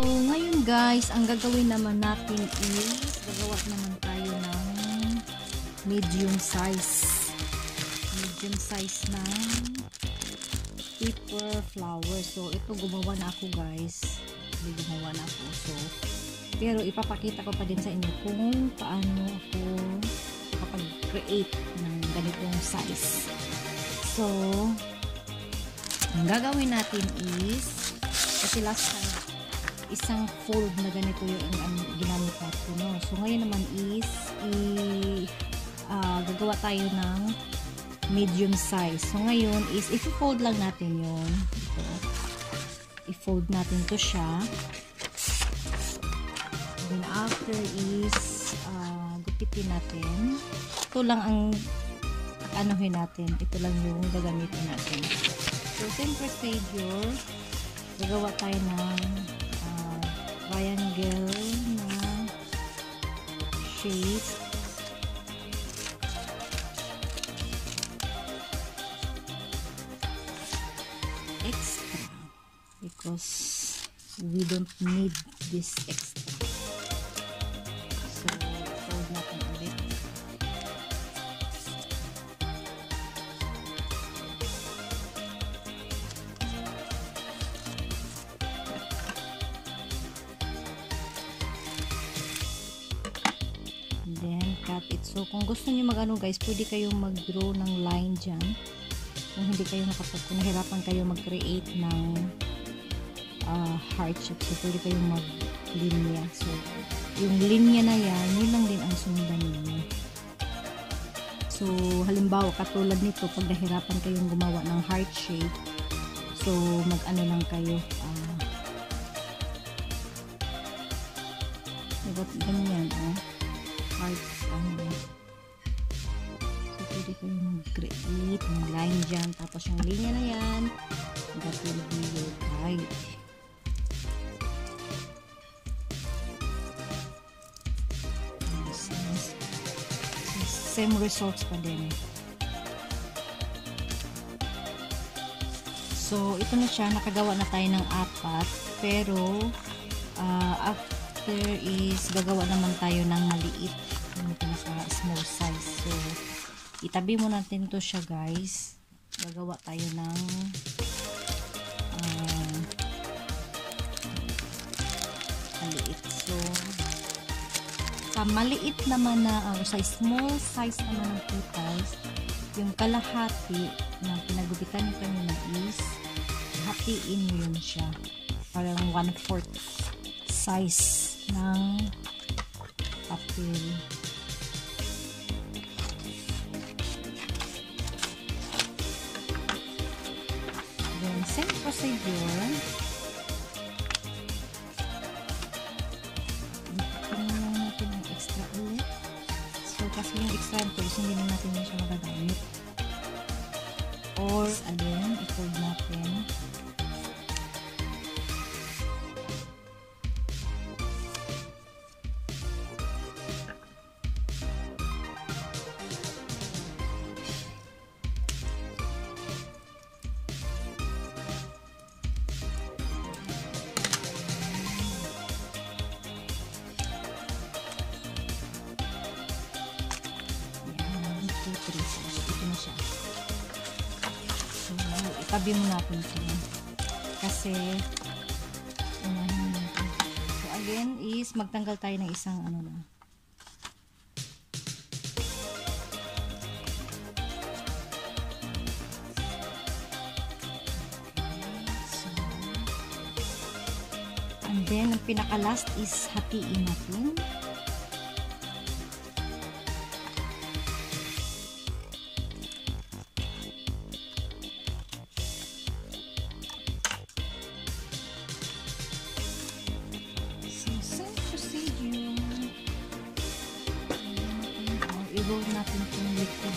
So, ngayon guys, ang gagawin naman natin is gagawa naman tayo ng medium size ng paper flower. So, ito gumawa na ako guys. Gumawa na ako. So, pero ipapakita ko pa din sa inyo kung paano ako kapag-create ng ganitong size. So, ang gagawin natin is, kasi last time isang fold na ganito yung ginamit natin, no? So ngayon naman is gagawa tayo ng medium size. So ngayon is i-fold lang natin yun. I-fold natin to siya. Then after is gupitin natin. Ito lang ang anuhin natin. Ito lang yung gagamitin natin. So same procedure, gagawa tayo ng triangle na shape. Extra because we don't need this extra. So fold natin ulit. Then cut it. So kung gusto niyo mag-ano guys, pwede kayong mag-draw ng line dyan. Kung hindi kayo kung nahirapan kayo mag-create ng heart shape, so pwede kayong mag-linya. So yung linya na yan, yun lang din ang sundan ninyo. So halimbawa katulad nito, pag nahirapan kayong gumawa ng heart shape, so mag-ano lang kayo, ganyan, heart, so pwede kayo mag-create ng line dyan, tapos yung linya na yan, that will be your guide. Same results pa din. So ito na siya, nakagawa na tayo ng 4, pero after is gagawa naman tayo ng maliit, yung pinaka-small size. So itabi mo natin to siya guys. Gagawa tayo ng maliit. So sa maliit naman na sa small size naman ng petals, yung kalahati na pinagupitan nyo kanina is hatiin mo yun siya, parang 1/4 size ng papel. Then same procedure, kasi yung extra tools hindi na natin siya magagamit, or again i-fold natin. Ito na siya. So, itabi mo natin ito. Kasi, unahin natin. So, again is, magtanggal tayo ng isang ano na. So, and then, ang pinaka-last is hatiin natin. I-roll natin itong liquid.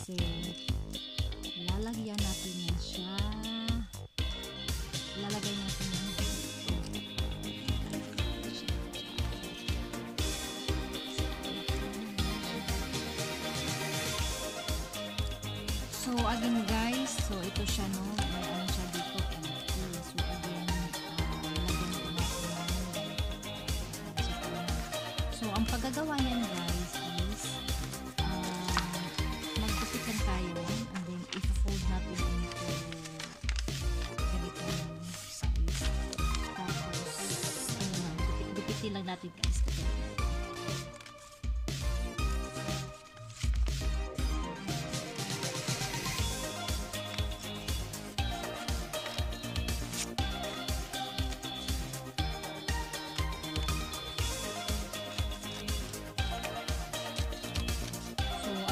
kasi lalagyan natin yan siya. Lalagay natin yan dito. So again guys, so ito siya no, may ano siya dito empty. So again, lalagyan natin natin. So ang paggagawa niyan guys is magkupitan tayo and then i-fold natin into ganitong size. Tapos dipitin lang natin guys.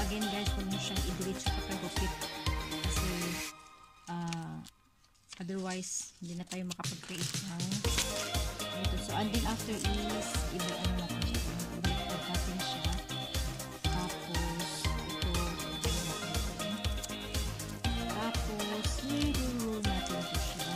Again guys, huwag mo siyang i-diretso pagkagupit kasi otherwise hindi na tayo makapag-create ng ito. So and then after is i-ano natin siya, i-diretso natin siya, tapos ito tapos i-roll natin ito siya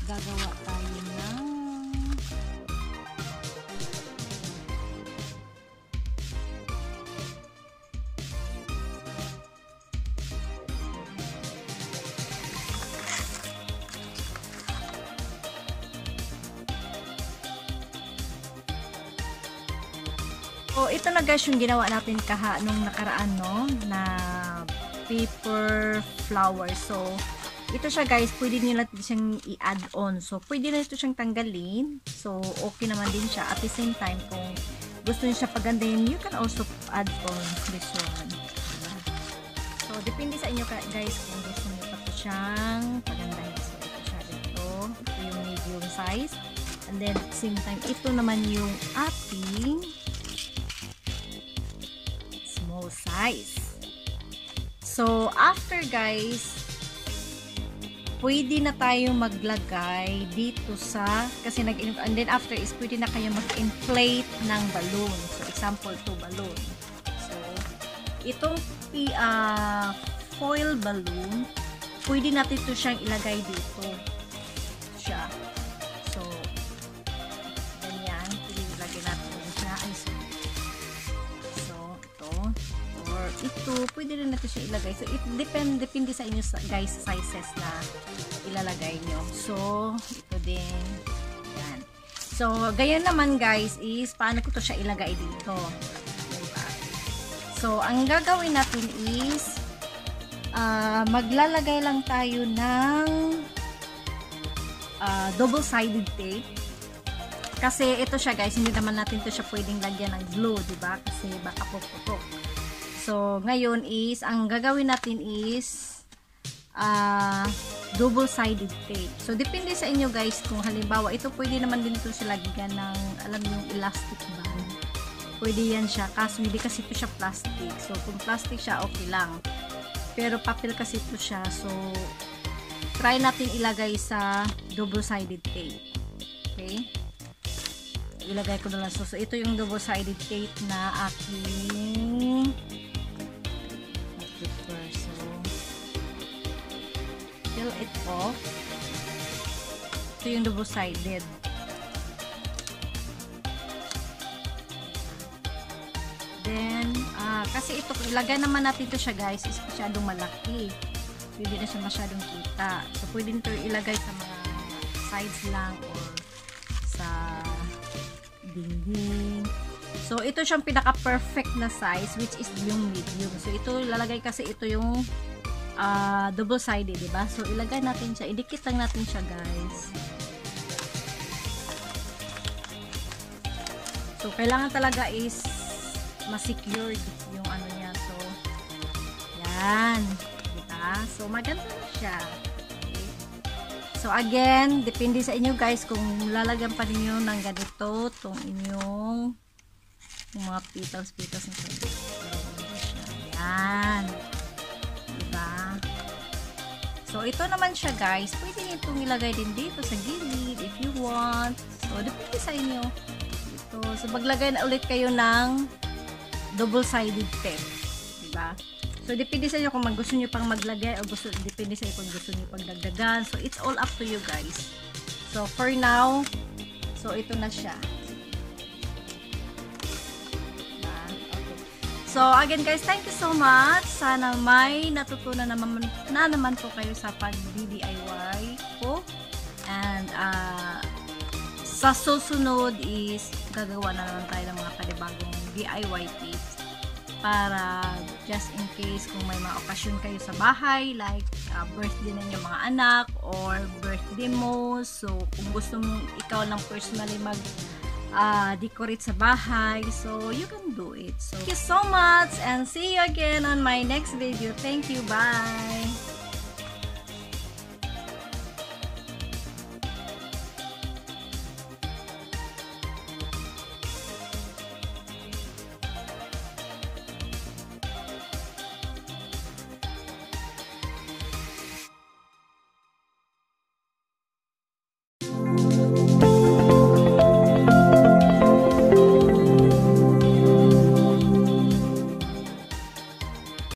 gagawa tayo ng so ito na guys yung ginawa natin nung nakaraan no, na paper flower. So ito siya guys, pwede nyo natin siyang i-add on. So, pwede na ito siyang tanggalin. So, okay naman din siya. At the same time, kung gusto nyo siya pagandahin, you can also add on this one. So, depende sa inyo guys kung gusto nyo pa ito siyang pagandahin. So, ito siya dito. Ito yung medium size. And then, at the same time, ito naman yung ating small size. So, after guys, pwede na tayo maglagay dito sa, kasi and then after is pwede na kayo mag-inflate ng balloon. So, example, 2 balloon. So, itong foil balloon, pwede natin ito siyang ilagay dito. Siya. So, ganyan. Pwede ilagay natin siya. Ay, so, ito. Or ito, pwede rin natin siya ilagay. So, it depende sa inyo guys, sizes na ilalagay nyo. So, ito din. Yan. So, ganyan naman guys is, paano ko to siya ilagay dito. Diba? So, ang gagawin natin is, maglalagay lang tayo ng double-sided tape. Kasi ito siya guys, hindi naman natin to siya pwedeng lagyan ng glue, diba? Kasi baka puputok. So, ngayon is, ang gagawin natin is, double-sided tape. So, depende sa inyo guys kung halimbawa, ito pwede naman din ito sila lagyan ng, alam yung elastic band. Pwede yan siya. Kaso, hindi kasi ito siya plastic. So, kung plastic siya, okay lang. Pero, papel kasi ito siya. So, try natin ilagay sa double-sided tape. Okay? Ilagay ko na lang. So, ito yung double-sided tape na aking peel it off. Ito yung double-sided. Then, kasi ito, ilagay naman natin ito siya guys, is masyadong malaki. Pwede na siya masyadong kita. So, pwede nito ilagay sa mga sides lang or sa dingding. So, ito siyang pinaka-perfect na size, which is yung medium. So, ito, ilalagay kasi ito yung double-sided, diba? So, ilagay natin siya. Idikit lang natin siya, guys. So, kailangan talaga is ma-secured yung ano niya. So, yan. Diba? So, maganda na siya. Okay. So, again, depende sa inyo guys kung lalagyan pa ninyo ng ganito itong inyong yung mga petals na ito. Yan. Diba? So, ito naman siya guys. Pwede nyo itong ilagay din dito sa gilid if you want. So, depende sa inyo. Ito. So, maglagay na ulit kayo ng double-sided tape. Diba? So, depende sa inyo kung gusto nyo pang maglagay o depende sa inyo kung gusto nyo pang dagdagan. So, it's all up to you guys. So, for now, so, ito na siya. So, again guys, thank you so much. Sana may natutunan naman po kayo sa pag-DIY ko. And, sa susunod is gagawa na naman tayo ng mga panibagong DIY tips para just in case kung may mga okasyon kayo sa bahay, like birthday ng inyong mga anak or birthday mo. So, kung gusto mong ikaw lang personally decorate sa bahay, so you can do it. So thank you so much and see you again on my next video. Thank you. Bye.